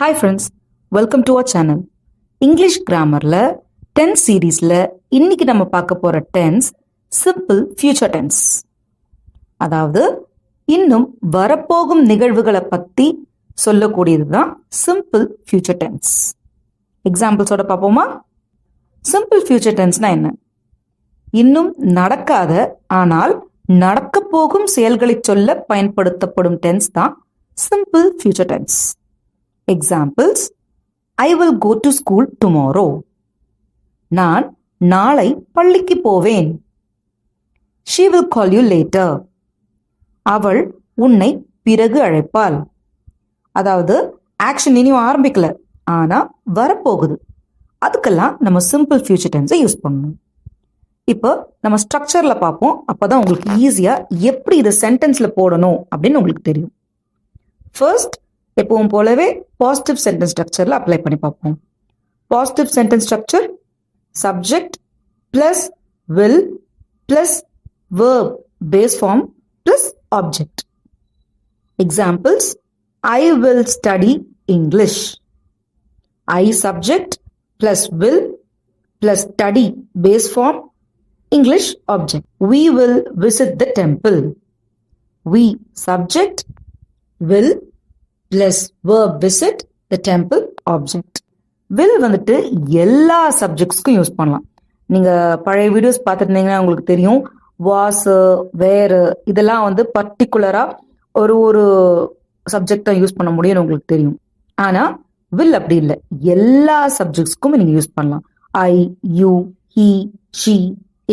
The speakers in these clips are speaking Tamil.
Hi friends, welcome to our channel. English Grammarல tense சீரீஸ்ல இன்னைக்கு நம்ம பார்க்க போற tense simple future tense. அதாவது இன்னும் வரப்போகும் நிகழ்வுகளை பத்தி சொல்லக்கூடியதுதான் simple future tense. எக்ஸாம்பிள்ஸோட பார்ப்போமா? simple future tenseனா என்ன? இன்னும் நடக்காத ஆனால் நடக்க போகும் செயல்களை சொல்ல பயன்படுத்தப்படும் tense தான் simple future tense. Examples: I will go to school tomorrow. நான் நாளை பள்ளிக்கு போவேன். She will call you later. அவள் உன்னை பிறகு அழைப்பாள். அதாவது ஆக்ஷன் இனியும் ஆரம்பிக்கல, ஆனா வரப்போகுது. அதுக்கெல்லாம் நம்ம சிம்பிள் ஃபியூச்சர் டென்ஸை யூஸ் பண்ணணும். இப்போ நம்ம ஸ்ட்ரக்சர்ல பார்ப்போம். அப்பதான் உங்களுக்கு ஈஸியா எப்படி இதை சென்டென்ஸ்ல போடணும் அப்படின்னு உங்களுக்கு தெரியும். ஃபர்ஸ்ட், எப்பவும் போலவே பாசிட்டிவ் சென்டென்ஸ் ஸ்ட்ரக்சர்ல அப்ளை பண்ணி பார்ப்போம். Positive sentence structure subject plus will plus verb base form plus object. Examples: I will study English. I subject plus will plus study base form English object. we will visit the temple. we subject will plus verb visit the temple object. will வந்துட்டு எல்லா சப்ஜெக்ட்ஸ்க்கும் யூஸ் பண்ணலாம். நீங்க பழைய வீடியோஸ் பார்த்துருந்தீங்கன்னா உங்களுக்கு தெரியும், வாஸ் வேர் இதெல்லாம் வந்து பர்டிகுலரா ஒரு சப்ஜெக்டா யூஸ் பண்ண முடியும்னு உங்களுக்கு தெரியும். ஆனா will அப்படி இல்லை, எல்லா சப்ஜெக்ட்ஸ்க்கும் நீங்க யூஸ் பண்ணலாம். I, you, he, she,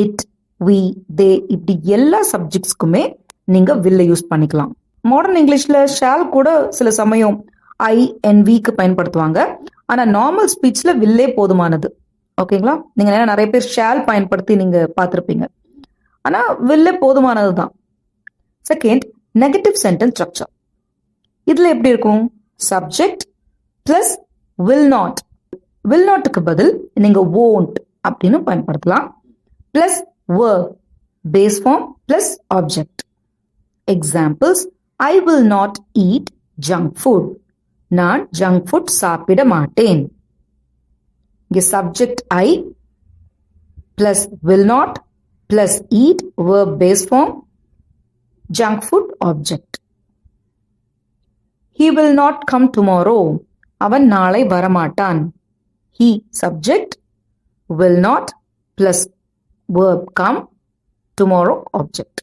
it, we, they இப்படி எல்லா சப்ஜெக்ட்ஸ்க்குமே நீங்க will யூஸ் பண்ணிக்கலாம். மாடர்ன் இங்கிலீஷ்ல ஷால் கூட சில சமயம் ஐ அண்ட் விக்கு பயன்படுத்துவாங்க. ஆனா நார்மல் ஸ்பீச்ல வில்லே போதுமானது. ஓகேங்களா? நீங்க நிறைய பேர் ஷால் பயன்படுத்தி நீங்க பார்த்திருப்பீங்க. ஆனா வில்லே போதுமானது தான். Second, negative sentence structure. இதுல எப்படி இருக்கும்? Subject plus will not. Will நாட்டுக்கு பதில் நீங்க won't அப்படின்னு பயன்படுத்தலாம். Plus verb base form plus object. Examples: I will not eat junk food. நான் ஜங்க் ஃபுட் சாப்பிட மாட்டேன். இங்க subject I plus will not plus eat verb base form junk food object. He will not come tomorrow. அவன் நாளை வரமாட்டான். He subject will not plus verb come tomorrow object.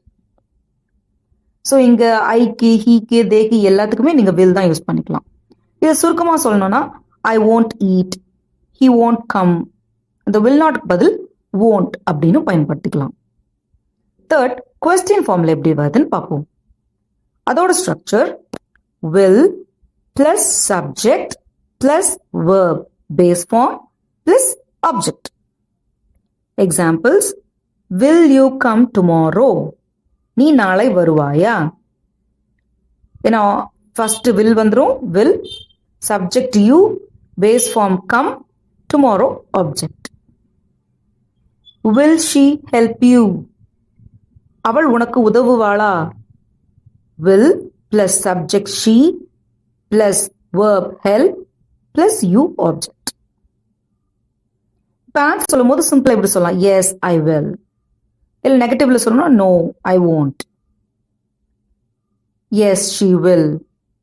So இங்க ஐக்கு, ஹீக்கு, தேக்கு எல்லாத்துக்குமே நீங்க வில் தான் யூஸ் பண்ணிக்கலாம். இதை சுருக்கமா சொல்லணும்னா ஐ won't eat, he won't come. இந்த will not பதில் won't அப்படின்னு பயன்படுத்திக்கலாம். தேர்ட், கொஸ்டின் ஃபார்ம்ல எப்படி வருதுன்னு பார்ப்போம். அதோட structure will plus subject plus verb base form plus object. Examples: will you come tomorrow? நீ நாளை வருவாயா? ஏன்னா ஃபர்ஸ்ட் வில் வந்துரும், will subject you base form come tomorrow object. will she help you? அவள் உனக்கு உதவுவாளா? will plus subject she plus verb help plus you object. இப்போ ஆன்சர் சொல்லும் போது சிம்பிளா எப்படி சொல்லலாம்? Yes I will. இல்லை நெகட்டிவ்ல சொல்லணும், no I won't. Yes she will,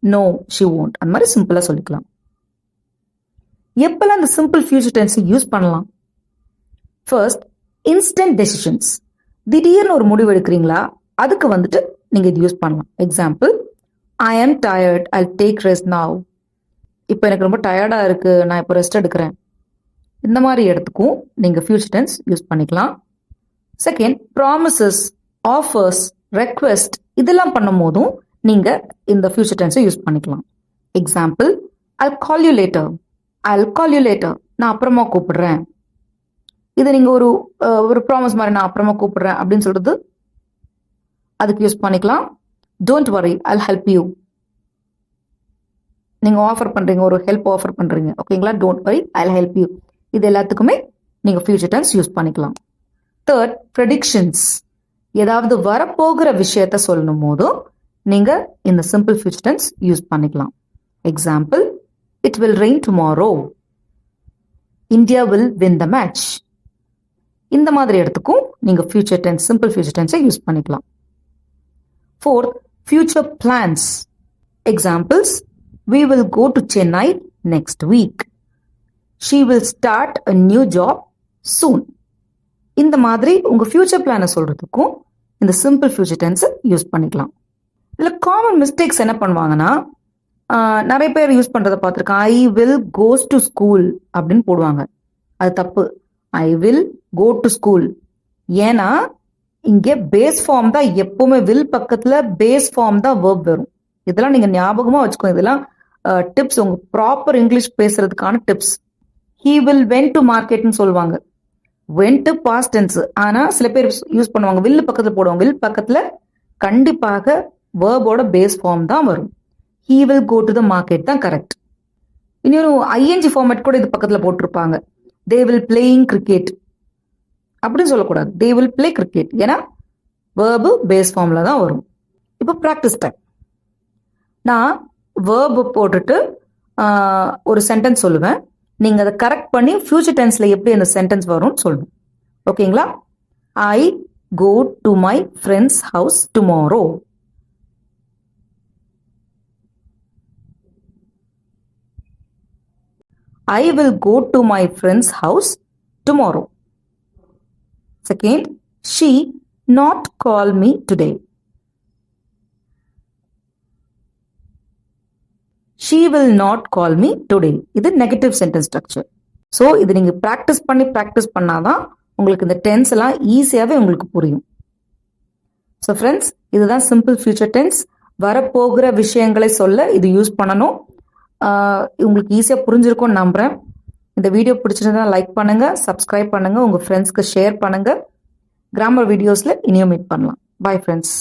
no she won't. அந்த மாதிரி சிம்பிளா சொல்லிக்கலாம். எப்பெல்லாம் இந்த சிம்பிள் ஃபியூச்சர் டென்ஸ் யூஸ் பண்ணலாம்? First, instant decisions. திடீர்னு ஒரு முடிவு எடுக்கிறீங்களா, அதுக்கு வந்துட்டு நீங்க இது யூஸ் பண்ணலாம். எக்ஸாம்பிள்: ஐ ஆம் tired, I take rest now. இப்போ எனக்கு ரொம்ப டயர்டா இருக்கு, நான் இப்போ ரெஸ்ட் எடுக்கிறேன். இந்த மாதிரி இடத்துக்கும் நீங்க ஃபியூச்சர் டென்ஸ் யூஸ் பண்ணிக்கலாம். செகண்ட், ப்ராமிசஸ், ஆஃபர்ஸ், ரெக்வெஸ்ட் இதெல்லாம் பண்ணும் போதும் நீங்க இந்த ஃபியூச்சர் டென்ஸை யூஸ் பண்ணிக்கலாம். Example: I'll call you later. I'll call you later. நான் அப்புறமா கூப்பிடுறேன். இது நீங்க ஒரு ப்ராமிஸ் மாதிரி, நான் அப்புறமா கூப்பிடுறேன் அப்படின்னு சொல்றது அதுக்கு யூஸ் பண்ணிக்கலாம். Don't worry, I'll help you. நீங்க ஆஃபர் பண்றீங்க, ஒரு ஹெல்ப் ஆஃபர் பண்றீங்க, ஓகேங்களா? Don't worry, I'll help you. இது எல்லாத்துக்குமே நீங்க ஃபியூச்சர் டென்ஸ் யூஸ் பண்ணிக்கலாம். Third, predictions. ஏதாவது வரப்போகிற விஷயத்த சொல்லணும் போதும் நீங்க இந்த சிம்பிள் ஃபியூச்சர் டென்ஸ் யூஸ் பண்ணிக்கலாம். Example: it will rain tomorrow, India will win the match. இந்த மாதிரி இடத்துக்கும் நீங்க ஃபியூச்சர் டென்ஸ், சிம்பிள் ஃபியூச்சர் டென்ஸை யூஸ் பண்ணிக்கலாம். Fourth, future plans. Examples: we will go to Chennai next week. She will start a new job soon. இந்த மாதிரி உங்க ஃபியூச்சர் பிளானை சொல்றதுக்கும் இந்த சிம்பிள் ஃபியூச்சர் டென்ஸை யூஸ் பண்ணிக்கலாம். இதில் காமன் மிஸ்டேக்ஸ் என்ன பண்ணுவாங்கன்னா, நிறைய பேர் யூஸ் பண்றதை பார்த்துருக்கேன். I will goes to school அப்படின்னு போடுவாங்க. அது தப்பு. I will go to school. ஏன்னா இங்கே பேஸ் ஃபார்ம் தான் எப்பவுமே, வில் பக்கத்துல பேஸ் ஃபார்ம் தான் வேர்ப் வரும். இதெல்லாம் நீங்க ஞாபகமா வச்சுக்கோங்க. இதெல்லாம் டிப்ஸ், உங்க ப்ராப்பர் இங்கிலீஷ் பேசுறதுக்கான tips. He will went to மார்க்கெட்னு சொல்லுவாங்க. Went past tense. ஆனா சில பேர் யூஸ் பண்ணுவாங்க, வில் பக்கத்துல போடுவாங்க. வில் பக்கத்துல கண்டிப்பாக வேர்போட பேஸ் ஃபார்ம் தான் வரும். He will go to the market தான் கரெக்ட். இன்னொரு ஐஎன்ஜி ஃபார்மேட் கூட இது பக்கத்துல போட்டிருப்பாங்க. தே வில் பிளேயிங் கிரிக்கெட் அப்படின்னு சொல்லக்கூடாது. They will play cricket. ஏன்னா வேர்பு பேஸ் ஃபார்ம்ல தான் வரும். இப்போ ப்ராக்டிஸ் டைம். நான் வேர்பு போட்டுட்டு ஒரு சென்டென்ஸ் சொல்லுவேன். நீங்க அதை கரெக்ட் பண்ணி ஃபியூச்சர் டென்ஸ்ல எப்படி அந்த சென்டென்ஸ் வரும்னு சொல்லணும். ஓகேங்களா? I go to my friends house tomorrow. I will go to my friend's house tomorrow. Second, she not call me today. She will not call me today. இது நெகட்டிவ் சென்டென்ஸ் ஸ்ட்ரக்சர். ஸோ இது நீங்க ப்ராக்டிஸ் பண்ணாதான் உங்களுக்கு இந்த டென்ஸ் எல்லாம் ஈஸியாகவே உங்களுக்கு புரியும். ஸோ ஃப்ரெண்ட்ஸ், இதுதான் சிம்பிள் ஃபியூச்சர் டென்ஸ். வரப்போகிற விஷயங்களை சொல்ல இது யூஸ் பண்ணணும். உங்களுக்கு ஈஸியாக புரிஞ்சிருக்கும்னு நம்புகிறேன். இந்த வீடியோ பிடிச்சிருந்தா லைக் பண்ணுங்க, சப்ஸ்கிரைப் பண்ணுங்க, உங்கள் ஃப்ரெண்ட்ஸ்க்கு ஷேர் பண்ணுங்க. கிராமர் வீடியோஸில் இனியும் மீட் பண்ணலாம். Bye friends.